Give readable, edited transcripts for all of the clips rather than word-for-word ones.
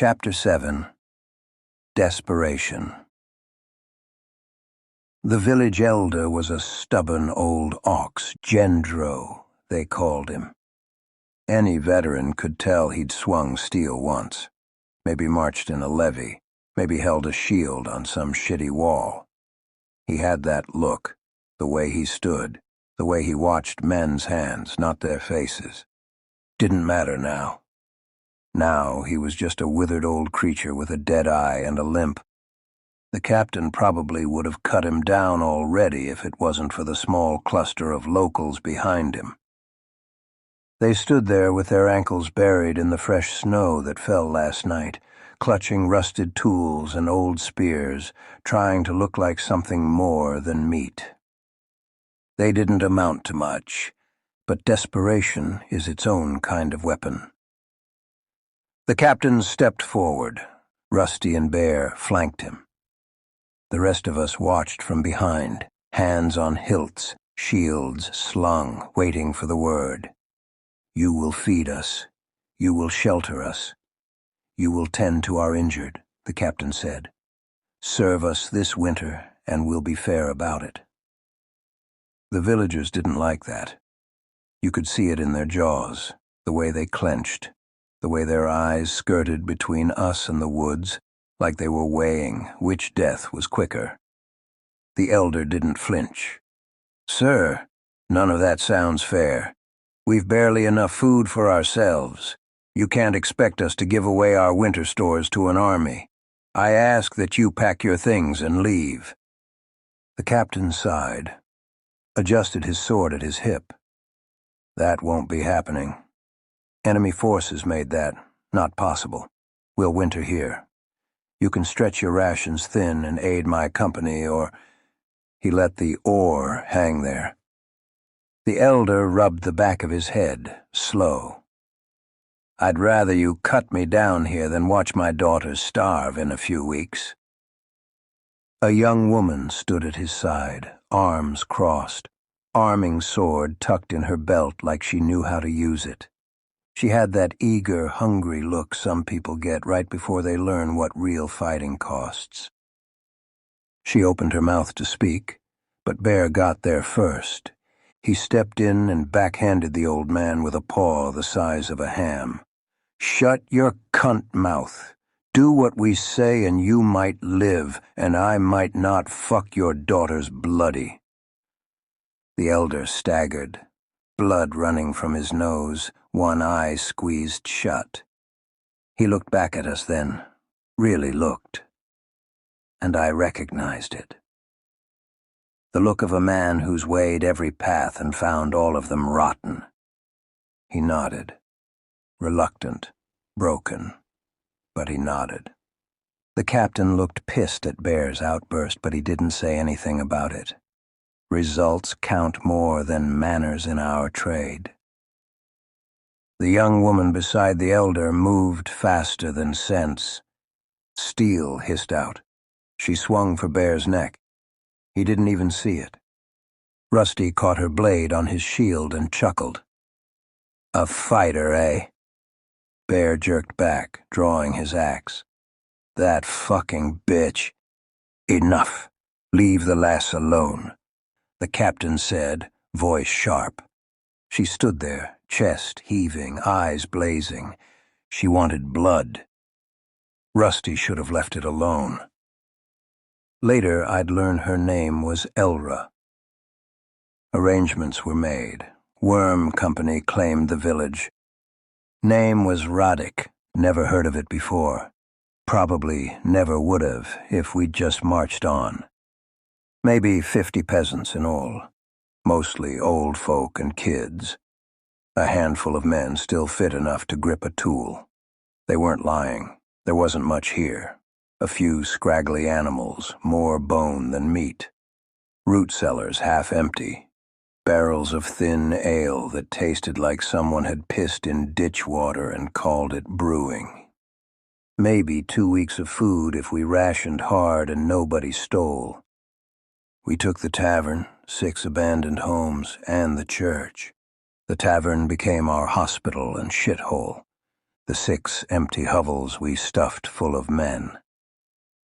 Chapter 7. Desperation. The village elder was a stubborn old ox, Gendro, they called him. Any veteran could tell he'd swung steel once, maybe marched in a levee, maybe held a shield on some shitty wall. He had that look, the way he stood, the way he watched men's hands, not their faces. Didn't matter now. Now he was just a withered old creature with a dead eye and a limp. The captain probably would have cut him down already if it wasn't for the small cluster of locals behind him. They stood there with their ankles buried in the fresh snow that fell last night, clutching rusted tools and old spears, trying to look like something more than meat. They didn't amount to much, but desperation is its own kind of weapon. The captain stepped forward. Rusty and Bear flanked him. The rest of us watched from behind, hands on hilts, shields slung, waiting for the word. You will feed us. You will shelter us. You will tend to our injured, the captain said. Serve us this winter, and we'll be fair about it. The villagers didn't like that. You could see it in their jaws, the way they clenched, the way their eyes skirted between us and the woods, like they were weighing which death was quicker. The elder didn't flinch. Sir, none of that sounds fair. We've barely enough food for ourselves. You can't expect us to give away our winter stores to an army. I ask that you pack your things and leave. The captain sighed, adjusted his sword at his hip. That won't be happening. Enemy forces made that not possible. We'll winter here. You can stretch your rations thin and aid my company, or— He let the "or" hang there. The elder rubbed the back of his head, slow. I'd rather you cut me down here than watch my daughters starve in a few weeks. A young woman stood at his side, arms crossed, arming sword tucked in her belt like she knew how to use it. She had that eager, hungry look some people get right before they learn what real fighting costs. She opened her mouth to speak, but Bear got there first. He stepped in and backhanded the old man with a paw the size of a ham. Shut your cunt mouth. Do what we say and you might live, and I might not fuck your daughters bloody. The elder staggered, blood running from his nose, one eye squeezed shut. He looked back at us then, really looked, and I recognized it. The look of a man who's weighed every path and found all of them rotten. He nodded, reluctant, broken, but he nodded. The captain looked pissed at Bear's outburst, but he didn't say anything about it. Results count more than manners in our trade. The young woman beside the elder moved faster than sense. Steel hissed out. She swung for Bear's neck. He didn't even see it. Rusty caught her blade on his shield and chuckled. A fighter, eh? Bear jerked back, drawing his axe. That fucking bitch. Enough. Leave the lass alone, the captain said, voice sharp. She stood there, chest heaving, eyes blazing. She wanted blood. Rusty should have left it alone. Later, I'd learn her name was Elra. Arrangements were made. Worm Company claimed the village. Name was Radek. Never heard of it before. Probably never would have if we'd just marched on. Maybe 50 peasants in all. Mostly old folk and kids. A handful of men still fit enough to grip a tool. They weren't lying. There wasn't much here. A few scraggly animals, more bone than meat. Root cellars half empty. Barrels of thin ale that tasted like someone had pissed in ditch water and called it brewing. Maybe 2 weeks of food if we rationed hard and nobody stole. We took the tavern, 6 abandoned homes, and the church. The tavern became our hospital and shithole. the 6 empty hovels we stuffed full of men.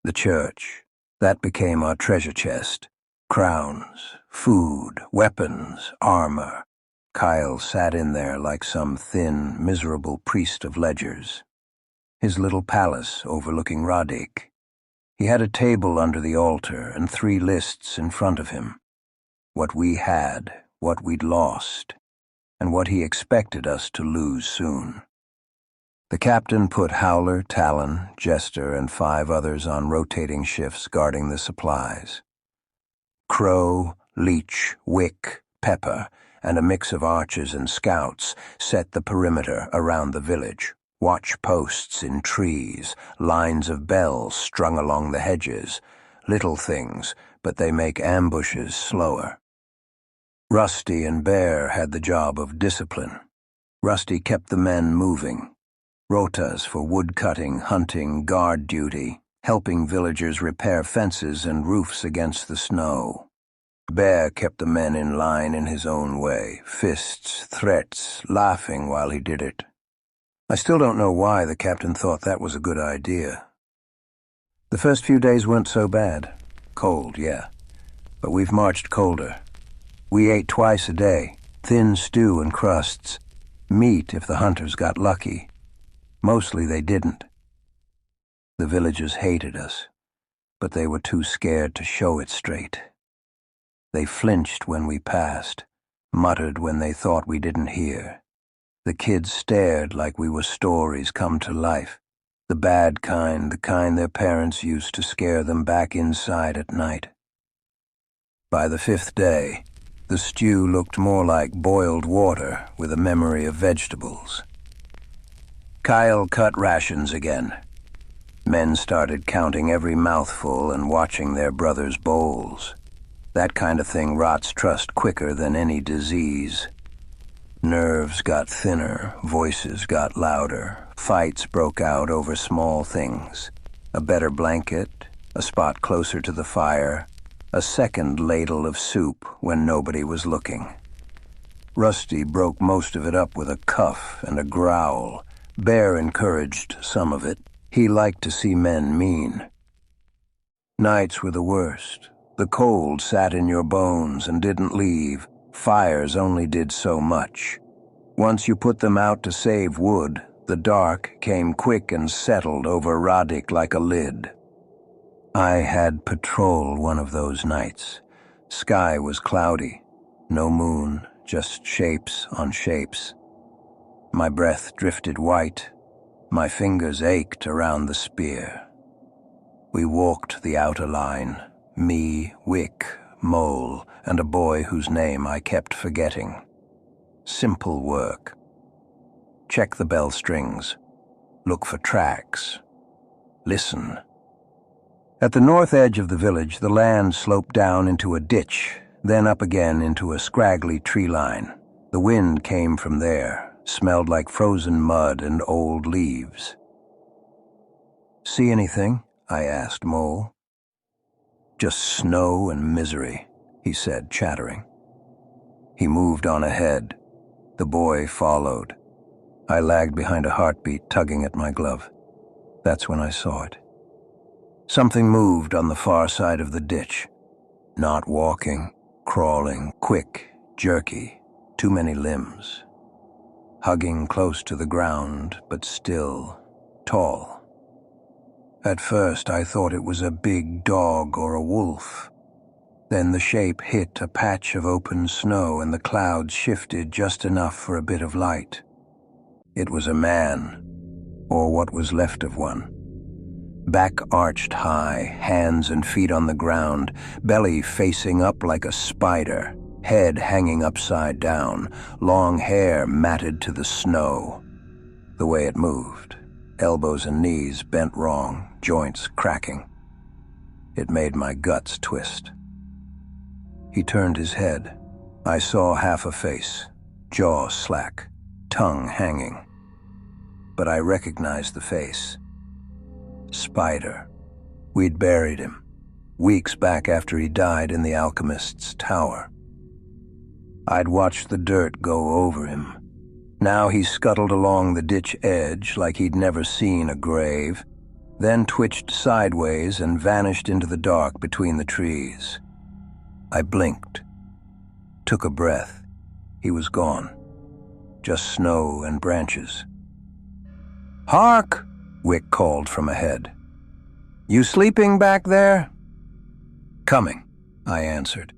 The church, that became our treasure chest. Crowns, food, weapons, armor. Kyle sat in there like some thin, miserable priest of ledgers. His little palace overlooking Radik. He had a table under the altar and 3 lists in front of him. What we had, what we'd lost, and what he expected us to lose soon. The captain put Howler, Talon, Jester, and 5 others on rotating shifts guarding the supplies. Crow, Leech, Wick, Pepper, and a mix of archers and scouts set the perimeter around the village. Watch posts in trees, lines of bells strung along the hedges. Little things, but they make ambushes slower. Rusty and Bear had the job of discipline. Rusty kept the men moving. Rotas for woodcutting, hunting, guard duty, helping villagers repair fences and roofs against the snow. Bear kept the men in line in his own way, fists, threats, laughing while he did it. I still don't know why the captain thought that was a good idea. The first few days weren't so bad. Cold, yeah, but we've marched colder. We ate twice a day, thin stew and crusts, meat if the hunters got lucky. Mostly they didn't. The villagers hated us, but they were too scared to show it straight. They flinched when we passed, muttered when they thought we didn't hear. The kids stared like we were stories come to life, the bad kind, the kind their parents used to scare them back inside at night. By the 5th day, the stew looked more like boiled water with a memory of vegetables. Kyle cut rations again. Men started counting every mouthful and watching their brothers' bowls. That kind of thing rots trust quicker than any disease. Nerves got thinner, voices got louder, fights broke out over small things. A better blanket, a spot closer to the fire, a second ladle of soup when nobody was looking. Rusty broke most of it up with a cuff and a growl. Bear encouraged some of it. He liked to see men mean. Nights were the worst. The cold sat in your bones and didn't leave. Fires only did so much. Once you put them out to save wood, the dark came quick and settled over Radik like a lid. I had patrol one of those nights. Sky was cloudy. No moon, just shapes on shapes. My breath drifted white. My fingers ached around the spear. We walked the outer line. Me, Wick, Mole, and a boy whose name I kept forgetting. Simple work. Check the bell strings. Look for tracks. Listen. At the north edge of the village, the land sloped down into a ditch, then up again into a scraggly tree line. The wind came from there, smelled like frozen mud and old leaves. "See anything?" I asked Mole. "Just snow and misery," he said, chattering. He moved on ahead. The boy followed. I lagged behind a heartbeat, tugging at my glove. That's when I saw it. Something moved on the far side of the ditch. Not walking, crawling, quick, jerky, too many limbs. Hugging close to the ground, but still, tall. At first I thought it was a big dog or a wolf. Then the shape hit a patch of open snow and the clouds shifted just enough for a bit of light. It was a man, or what was left of one. Back arched high, hands and feet on the ground, belly facing up like a spider, head hanging upside down, long hair matted to the snow. The way it moved, elbows and knees bent wrong, joints cracking. It made my guts twist. He turned his head. I saw half a face, jaw slack, tongue hanging. But I recognized the face. Spider. We'd buried him, weeks back after he died in the alchemist's tower. I'd watched the dirt go over him. Now he scuttled along the ditch edge like he'd never seen a grave, then twitched sideways and vanished into the dark between the trees. I blinked, took a breath. He was gone. Just snow and branches. "Hark!" Wick called from ahead. "You sleeping back there?" "Coming," I answered.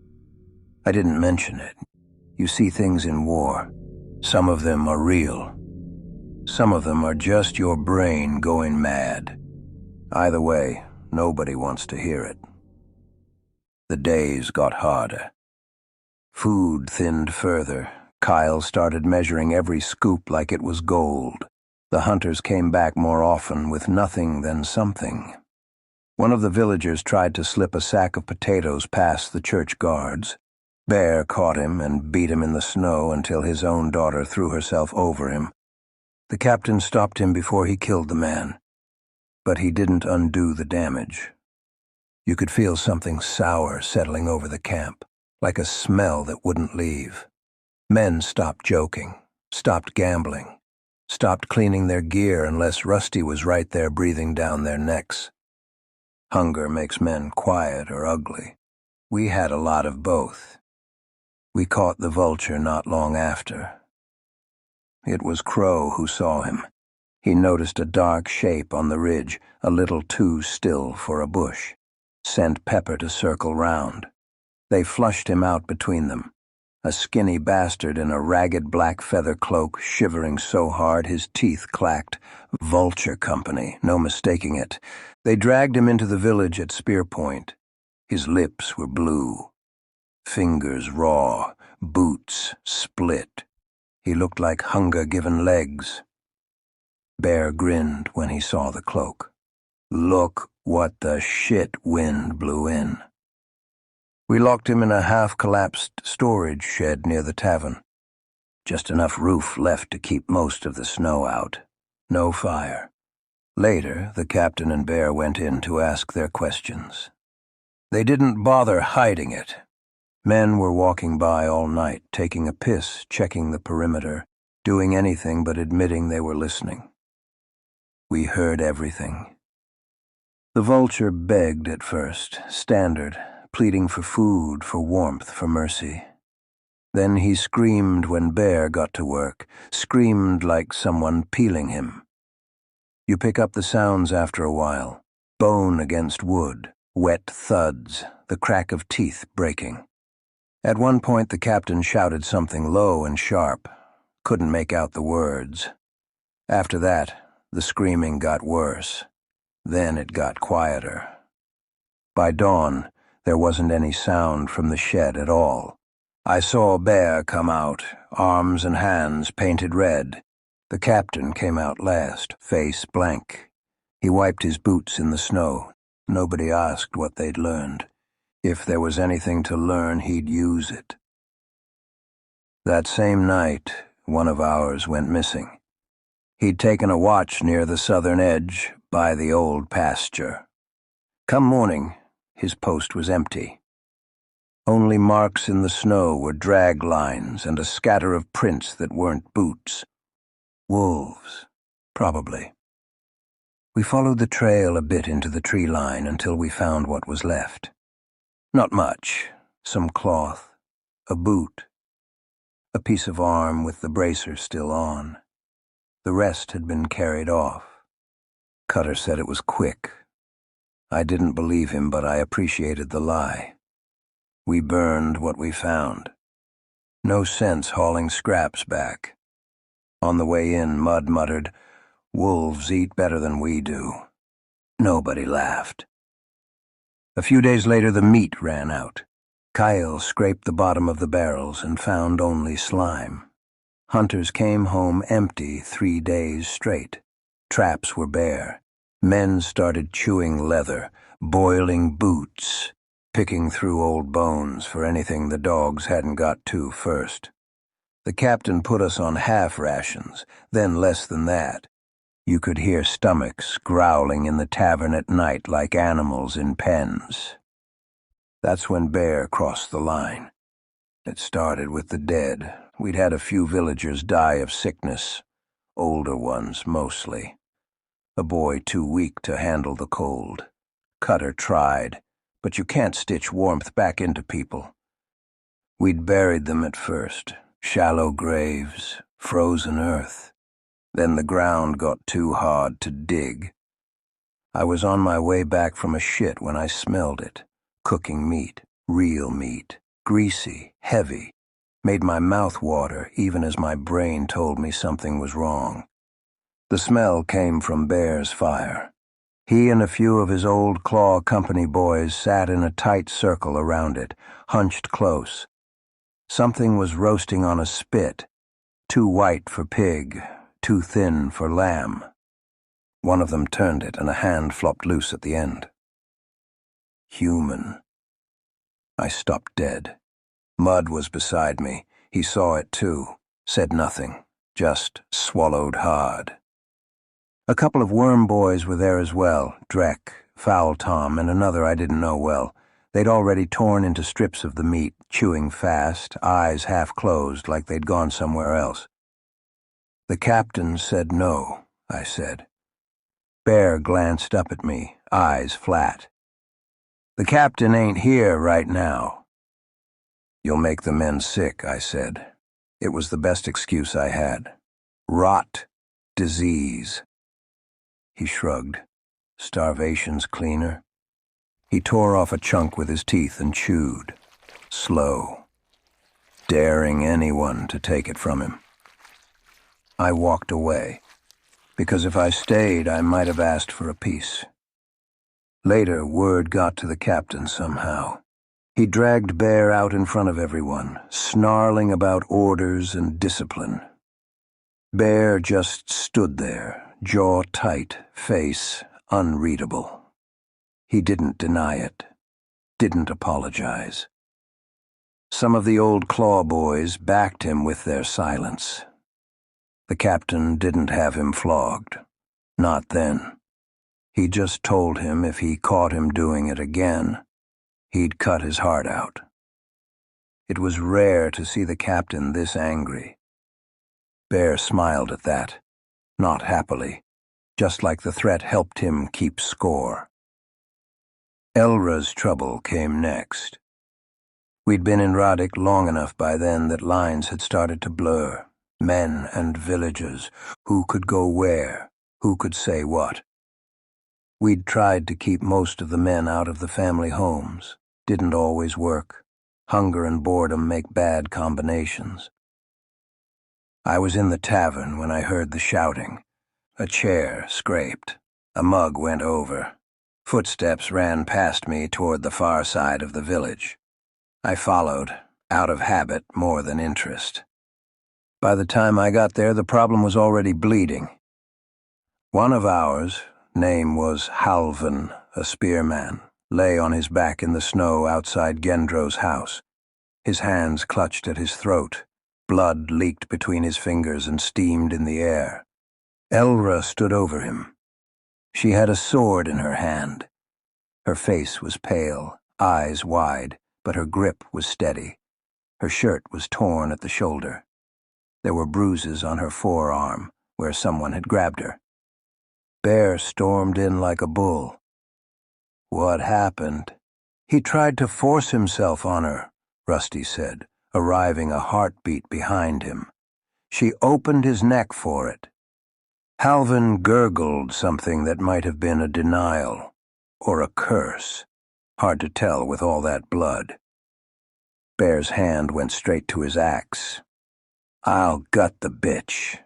I didn't mention it. You see things in war. Some of them are real. Some of them are just your brain going mad. Either way, nobody wants to hear it. The days got harder. Food thinned further. Kyle started measuring every scoop like it was gold. The hunters came back more often with nothing than something. One of the villagers tried to slip a sack of potatoes past the church guards. Bear caught him and beat him in the snow until his own daughter threw herself over him. The captain stopped him before he killed the man, but he didn't undo the damage. You could feel something sour settling over the camp, like a smell that wouldn't leave. Men stopped joking, stopped gambling, stopped cleaning their gear unless Rusty was right there breathing down their necks. Hunger makes men quiet or ugly. We had a lot of both. We caught the vulture not long after. It was Crow who saw him. He noticed a dark shape on the ridge, a little too still for a bush. Sent Pepper to circle round. They flushed him out between them. A skinny bastard in a ragged black feather cloak, shivering so hard his teeth clacked. Vulture Company, no mistaking it. They dragged him into the village at spear point. His lips were blue. Fingers raw, boots split. He looked like hunger given legs. Bear grinned when he saw the cloak. Look what the shit wind blew in. We locked him in a half-collapsed storage shed near the tavern. Just enough roof left to keep most of the snow out. No fire. Later, the captain and Bear went in to ask their questions. They didn't bother hiding it. Men were walking by all night, taking a piss, checking the perimeter, doing anything but admitting they were listening. We heard everything. The vulture begged at first, standard, pleading for food, for warmth, for mercy. Then he screamed when Bear got to work, screamed like someone peeling him. You pick up the sounds after a while. Bone against wood, wet thuds, the crack of teeth breaking. At one point the captain shouted something low and sharp. Couldn't make out the words. After that, the screaming got worse. Then it got quieter. By dawn, there wasn't any sound from the shed at all. I saw Bear come out, arms and hands painted red. The captain came out last, face blank. He wiped his boots in the snow. Nobody asked what they'd learned. If there was anything to learn, he'd use it. That same night, one of ours went missing. He'd taken a watch near the southern edge, by the old pasture. Come morning, his post was empty. Only marks in the snow were drag lines and a scatter of prints that weren't boots. Wolves, probably. We followed the trail a bit into the tree line until we found what was left. Not much. Some cloth, a boot, a piece of arm with the bracer still on. The rest had been carried off. Cutter said it was quick. I didn't believe him, but I appreciated the lie. We burned what we found. No sense hauling scraps back. On the way in, Mud muttered, "Wolves eat better than we do." Nobody laughed. A few days later, the meat ran out. Kyle scraped the bottom of the barrels and found only slime. Hunters came home empty 3 days straight. Traps were bare. Men started chewing leather, boiling boots, picking through old bones for anything the dogs hadn't got to first. The captain put us on half rations, then less than that. You could hear stomachs growling in the tavern at night like animals in pens. That's when Bear crossed the line. It started with the dead, we'd had a few villagers die of sickness, older ones mostly. A boy too weak to handle the cold. Cutter tried, but you can't stitch warmth back into people. We'd buried them at first, shallow graves, frozen earth. Then the ground got too hard to dig. I was on my way back from a shit when I smelled it. Cooking meat, real meat, greasy, heavy, made my mouth water even as my brain told me something was wrong. The smell came from Bear's fire. He and a few of his old Claw Company boys sat in a tight circle around it, hunched close. Something was roasting on a spit, too white for pig, too thin for lamb. One of them turned it, and a hand flopped loose at the end. Human. I stopped dead. Mud was beside me. He saw it too, said nothing, just swallowed hard. A couple of worm boys were there as well, Drek, Foul Tom, and another I didn't know well. They'd already torn into strips of the meat, chewing fast, eyes half closed like they'd gone somewhere else. The captain said no, I said. Bear glanced up at me, eyes flat. The captain ain't here right now. You'll make the men sick, I said. It was the best excuse I had. Rot, disease. He shrugged. Starvation's cleaner. He tore off a chunk with his teeth and chewed. Slow. Daring anyone to take it from him. I walked away, because if I stayed, I might have asked for a piece. Later, word got to the captain somehow. He dragged Bear out in front of everyone, snarling about orders and discipline. Bear just stood there, jaw tight, face unreadable. He didn't deny it, didn't apologize. Some of the old Claw boys backed him with their silence. The captain didn't have him flogged. Not then. He just told him if he caught him doing it again, he'd cut his heart out. It was rare to see the captain this angry. Bear smiled at that, not happily, just like the threat helped him keep score. Elra's trouble came next. We'd been in Radek long enough by then that lines had started to blur. Men and villagers, who could go where, who could say what. We'd tried to keep most of the men out of the family homes. Didn't always work. Hunger and boredom make bad combinations. I was in the tavern when I heard the shouting. A chair scraped. A mug went over. Footsteps ran past me toward the far side of the village. I followed, out of habit more than interest. By the time I got there, the problem was already bleeding. One of ours, name was Halvan, a spearman, lay on his back in the snow outside Gendro's house. His hands clutched at his throat. Blood leaked between his fingers and steamed in the air. Elra stood over him. She had a sword in her hand. Her face was pale, eyes wide, but her grip was steady. Her shirt was torn at the shoulder. There were bruises on her forearm, where someone had grabbed her. Bear stormed in like a bull. What happened? He tried to force himself on her, Rusty said, arriving a heartbeat behind him. She opened his neck for it. Halvan gurgled something that might have been a denial, or a curse. Hard to tell with all that blood. Bear's hand went straight to his axe. I'll gut the bitch.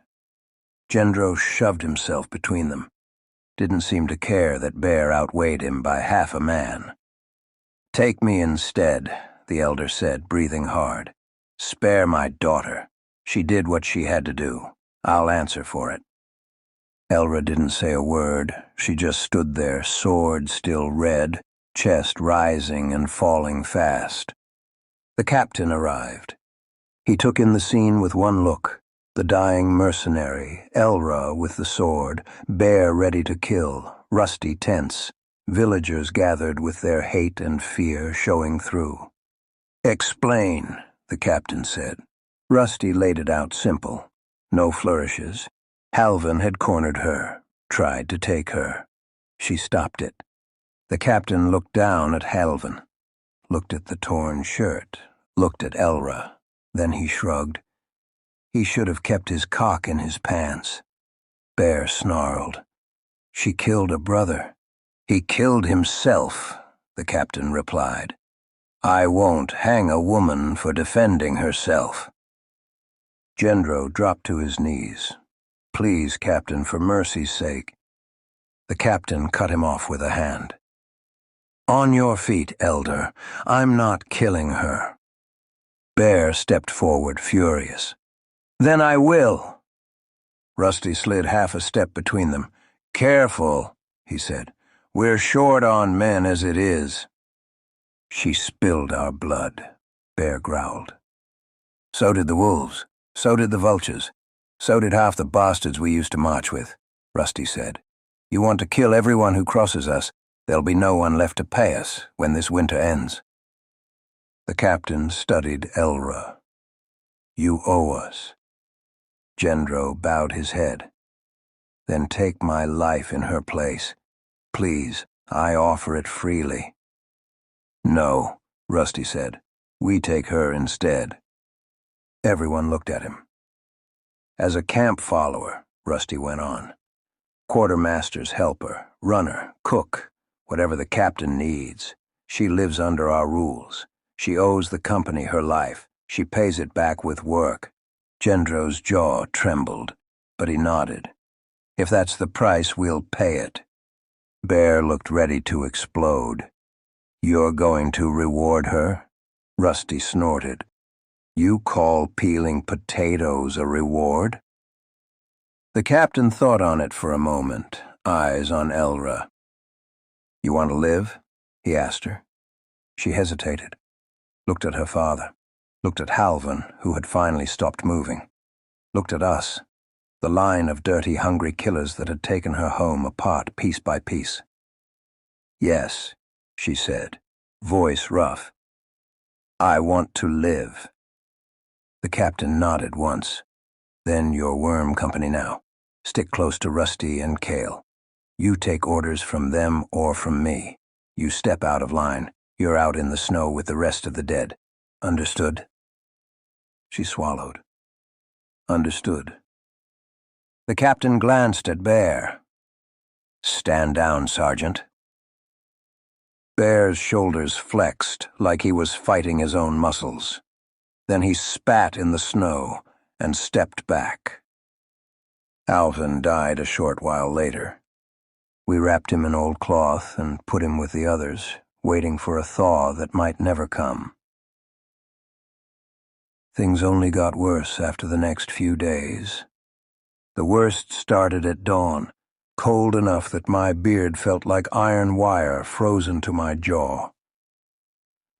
Gendro shoved himself between them. Didn't seem to care that Bear outweighed him by half a man. Take me instead, the elder said, breathing hard. Spare my daughter. She did what she had to do. I'll answer for it. Elra didn't say a word. She just stood there, sword still red, chest rising and falling fast. The captain arrived. He took in the scene with one look. The dying mercenary, Elra with the sword, Bear ready to kill, Rusty tense, villagers gathered with their hate and fear showing through. Explain, the captain said. Rusty laid it out simple. No flourishes. Halvin had cornered her, tried to take her. She stopped it. The captain looked down at Halvin, looked at the torn shirt, looked at Elra. Then he shrugged. He should have kept his cock in his pants. Bear snarled. She killed a brother. He killed himself, the captain replied. I won't hang a woman for defending herself. Gendro dropped to his knees. Please, Captain, for mercy's sake. The captain cut him off with a hand. On your feet, Elder. I'm not killing her. Bear stepped forward, furious. Then I will. Rusty slid half a step between them. Careful, he said. We're short on men as it is. She spilled our blood, Bear growled. So did the wolves. So did the vultures. So did half the bastards we used to march with, Rusty said. You want to kill everyone who crosses us, there'll be no one left to pay us when this winter ends. The captain studied Elra. You owe us. Gendro bowed his head. Then take my life in her place. Please, I offer it freely. No, Rusty said. We take her instead. Everyone looked at him. As a camp follower, Rusty went on. Quartermaster's helper, runner, cook, whatever the captain needs. She lives under our rules. She owes the company her life. She pays it back with work. Gendro's jaw trembled, but he nodded. If that's the price, we'll pay it. Bear looked ready to explode. You're going to reward her? Rusty snorted. You call peeling potatoes a reward? The captain thought on it for a moment, eyes on Elra. You want to live? He asked her. She hesitated, looked at her father, looked at Halvin, who had finally stopped moving, looked at us, the line of dirty, hungry killers that had taken her home apart piece by piece. Yes, she said, voice rough. I want to live. The captain nodded once. Then your worm company now. Stick close to Rusty and Kale. You take orders from them or from me. You step out of line. You're out in the snow with the rest of the dead. Understood? She swallowed. Understood. The captain glanced at Bear. Stand down, Sergeant. Bear's shoulders flexed like he was fighting his own muscles. Then he spat in the snow and stepped back. Alvin died a short while later. We wrapped him in old cloth and put him with the others, waiting for a thaw that might never come. Things only got worse after the next few days. The worst started at dawn, cold enough that my beard felt like iron wire frozen to my jaw.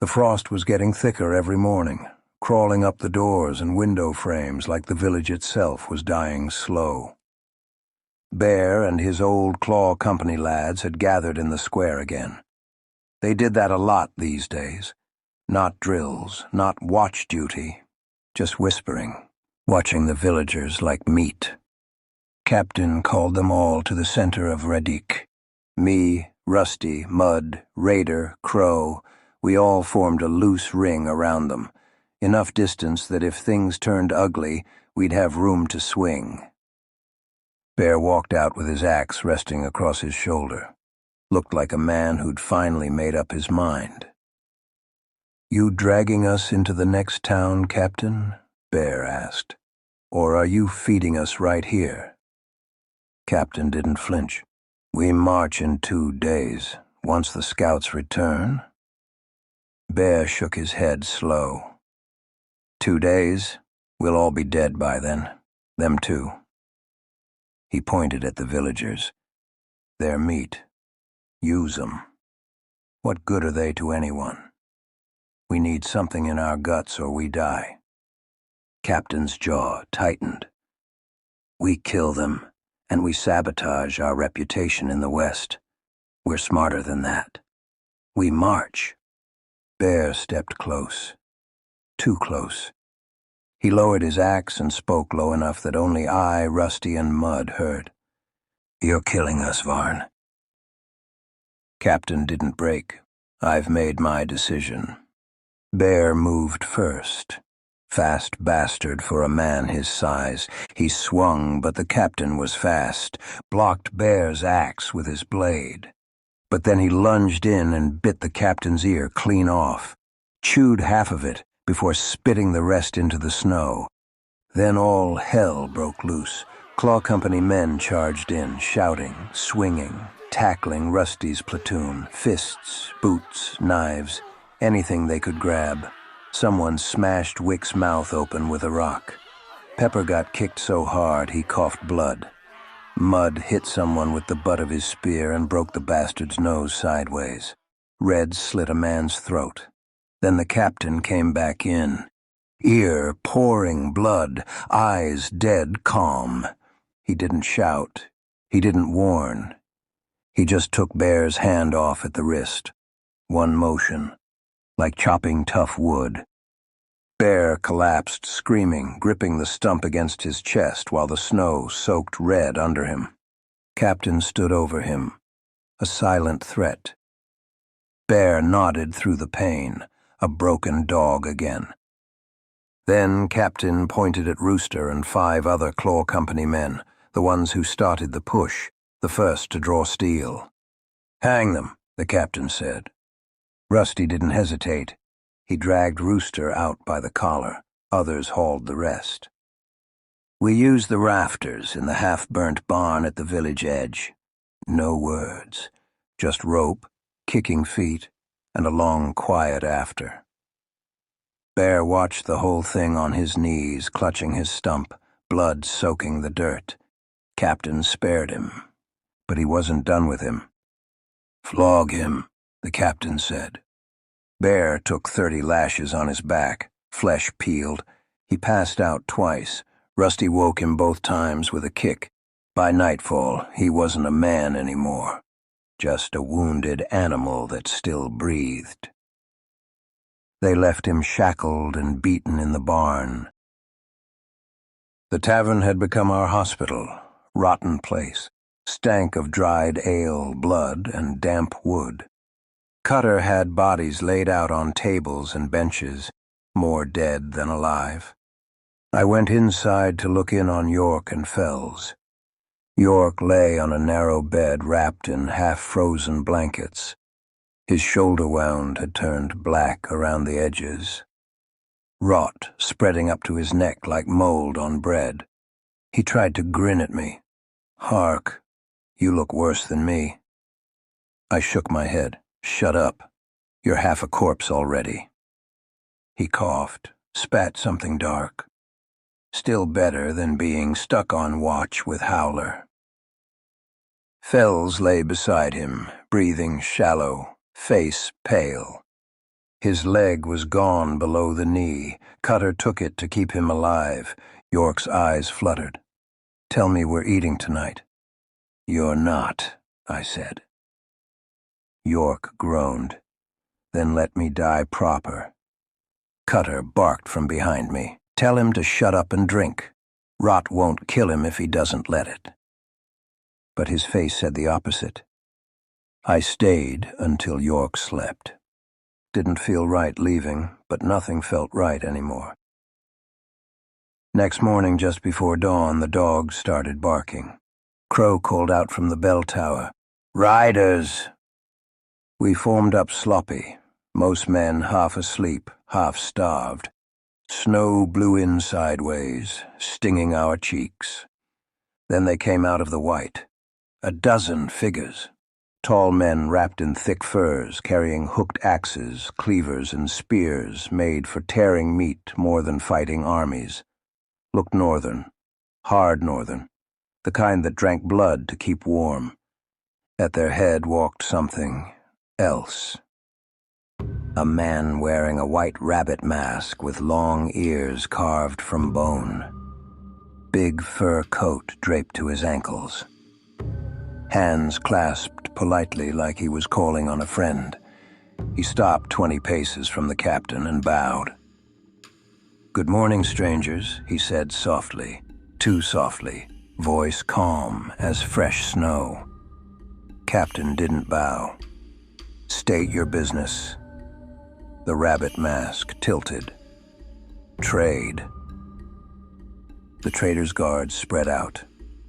The frost was getting thicker every morning, crawling up the doors and window frames like the village itself was dying slow. Bear and his old Claw Company lads had gathered in the square again. They did that a lot these days. Not drills, not watch duty, just whispering, watching the villagers like meat. Captain called them all to the center of Redik. Me, Rusty, Mud, Raider, Crow, we all formed a loose ring around them, enough distance that if things turned ugly, we'd have room to swing. Bear walked out with his axe resting across his shoulder. Looked like a man who'd finally made up his mind. You dragging us into the next town, Captain? Bear asked. Or are you feeding us right here? Captain didn't flinch. We march in 2 days, once the scouts return. Bear shook his head slow. 2 days? We'll all be dead by then. Them too. He pointed at the villagers. Their meat. Use 'em. What good are they to anyone? We need something in our guts or we die. Captain's jaw tightened. We kill them, and we sabotage our reputation in the West. We're smarter than that. We march. Bear stepped close. Too close. He lowered his axe and spoke low enough that only I, Rusty, and Mud heard. "You're killing us, Varn." Captain didn't break. "I've made my decision." Bear moved first. Fast bastard for a man his size. He swung, but the captain was fast, blocked Bear's axe with his blade. But then he lunged in and bit the captain's ear clean off, chewed half of it before spitting the rest into the snow. Then all hell broke loose. Claw Company men charged in, shouting, swinging, tackling Rusty's platoon, fists, boots, knives, anything they could grab. Someone smashed Wick's mouth open with a rock. Pepper got kicked so hard he coughed blood. Mud hit someone with the butt of his spear and broke the bastard's nose sideways. Red slit a man's throat. Then the captain came back in. Ear pouring blood, eyes dead calm. He didn't shout. He didn't warn. He just took Bear's hand off at the wrist. One motion, like chopping tough wood. Bear collapsed, screaming, gripping the stump against his chest while the snow soaked red under him. Captain stood over him, a silent threat. Bear nodded through the pain, a broken dog again. Then Captain pointed at Rooster and 5 other Claw Company men, the ones who started the push, the first to draw steel. "Hang them," the captain said. Rusty didn't hesitate. He dragged Rooster out by the collar. Others hauled the rest. We used the rafters in the half-burnt barn at the village edge. No words, just rope, kicking feet, and a long quiet after. Bear watched the whole thing on his knees, clutching his stump, blood soaking the dirt. Captain spared him, but he wasn't done with him. "Flog him," the captain said. Bear took 30 lashes on his back, flesh peeled. He passed out twice. Rusty woke him both times with a kick. By nightfall, he wasn't a man anymore, just a wounded animal that still breathed. They left him shackled and beaten in the barn. The tavern had become our hospital, rotten place, stank of dried ale, blood, and damp wood. Cutter had bodies laid out on tables and benches, more dead than alive. I went inside to look in on York and Fells. York lay on a narrow bed wrapped in half-frozen blankets. His shoulder wound had turned black around the edges. Rot spreading up to his neck like mold on bread. He tried to grin at me. "Hark, you look worse than me." I shook my head. "Shut up. You're half a corpse already." He coughed, spat something dark. Still better than being stuck on watch with Howler. Fells lay beside him, breathing shallow, face pale. His leg was gone below the knee. Cutter took it to keep him alive. York's eyes fluttered. "Tell me we're eating tonight." "You're not," I said. York groaned. "Then let me die proper." Cutter barked from behind me. "Tell him to shut up and drink. Rot won't kill him if he doesn't let it." But his face said the opposite. I stayed until York slept. Didn't feel right leaving, but nothing felt right anymore. Next morning, just before dawn, the dogs started barking. Crow called out from the bell tower, "Riders!" We formed up sloppy, most men half asleep, half starved. Snow blew in sideways, stinging our cheeks. Then they came out of the white. A dozen figures. Tall men wrapped in thick furs, carrying hooked axes, cleavers, and spears made for tearing meat more than fighting armies. Looked northern, hard northern, the kind that drank blood to keep warm. At their head walked something else. A man wearing a white rabbit mask with long ears carved from bone. Big fur coat draped to his ankles. Hands clasped politely like he was calling on a friend. He stopped 20 paces from the captain and bowed. "Good morning, strangers," he said softly, too softly, voice calm as fresh snow. Captain didn't bow. "State your business." The rabbit mask tilted. "Trade." The trader's guards spread out,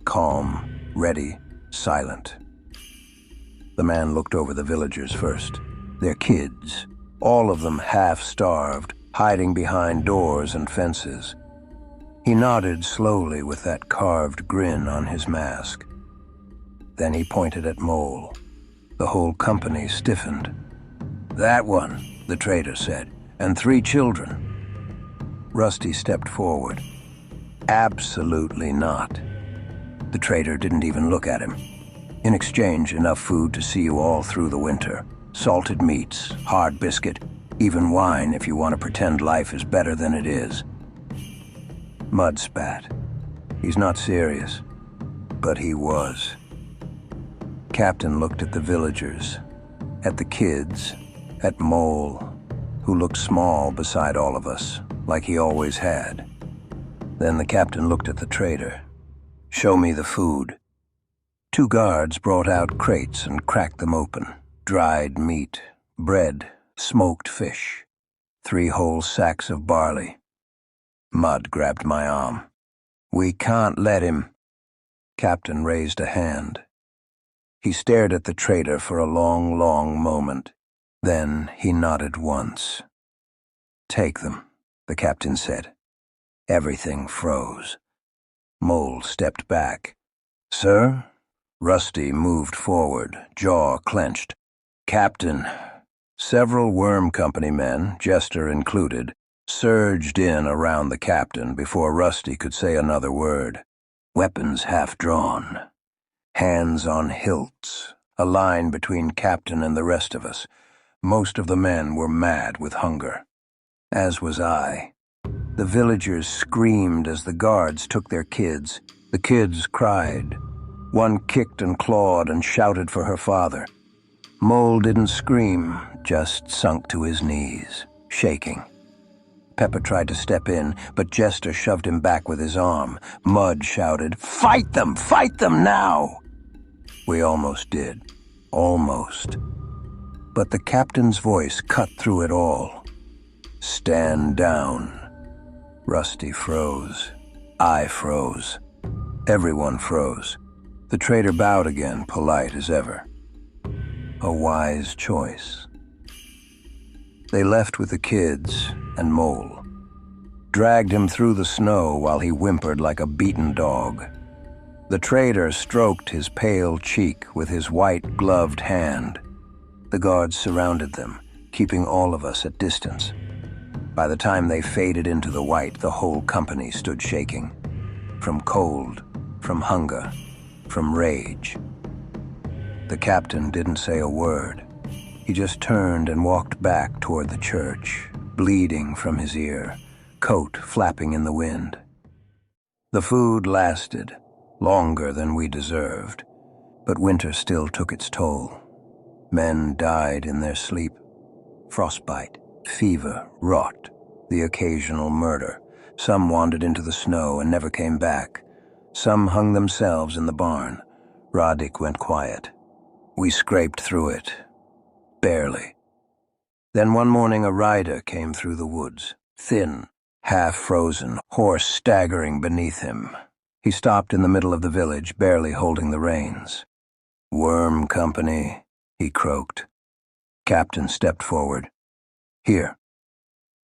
calm, ready, silent. The man looked over the villagers first. Their kids, all of them half-starved, hiding behind doors and fences. He nodded slowly with that carved grin on his mask. Then he pointed at Mole. The whole company stiffened. "That one," the trader said, "and 3 children." Rusty stepped forward. "Absolutely not." The trader didn't even look at him. "In exchange, enough food to see you all through the winter. Salted meats, hard biscuit, even wine if you want to pretend life is better than it is." Mud spat. He's not serious. But he was. Captain looked at the villagers, at the kids, at Mole, who looked small beside all of us, like he always had. Then the captain looked at the trader. "Show me the food." 2 guards brought out crates and cracked them open. Dried meat, bread, smoked fish, 3 whole sacks of barley. Mud grabbed my arm. "We can't let him." Captain raised a hand. He stared at the trader for a long, long moment. Then he nodded once. "Take them," the captain said. Everything froze. Mole stepped back. "Sir?" Rusty moved forward, jaw clenched. "Captain." Several Worm Company men, Jester included, surged in around the captain before Rusty could say another word. Weapons half drawn. Hands on hilts, a line between captain and the rest of us. Most of the men were mad with hunger. As was I. The villagers screamed as the guards took their kids. The kids cried. One kicked and clawed and shouted for her father. Mole didn't scream, just sunk to his knees, shaking. Pepper tried to step in, but Jester shoved him back with his arm. Mud shouted, "Fight them! Fight them now!" We almost did. Almost. But the captain's voice cut through it all. "Stand down." Rusty froze. I froze. Everyone froze. The trader bowed again, polite as ever. A wise choice. They left with the kids and Mole. Dragged him through the snow while he whimpered like a beaten dog. The trader stroked his pale cheek with his white-gloved hand. The guards surrounded them, keeping all of us at distance. By the time they faded into the white, the whole company stood shaking. From cold, from hunger, from rage. The captain didn't say a word. He just turned and walked back toward the church, bleeding from his ear, coat flapping in the wind. The food lasted, longer than we deserved, but winter still took its toll. Men died in their sleep. Frostbite, fever, rot, the occasional murder. Some wandered into the snow and never came back. Some hung themselves in the barn. Radik went quiet. We scraped through it. Barely. Then one morning a rider came through the woods, thin, half-frozen, horse staggering beneath him. He stopped in the middle of the village, barely holding the reins. "Worm Company," he croaked. Captain stepped forward. "Here."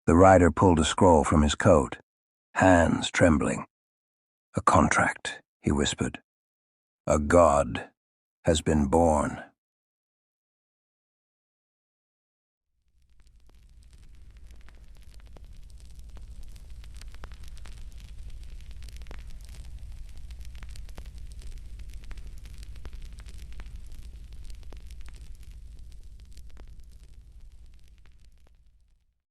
The rider pulled a scroll from his coat, hands trembling. "A contract," he whispered. "A god has been born."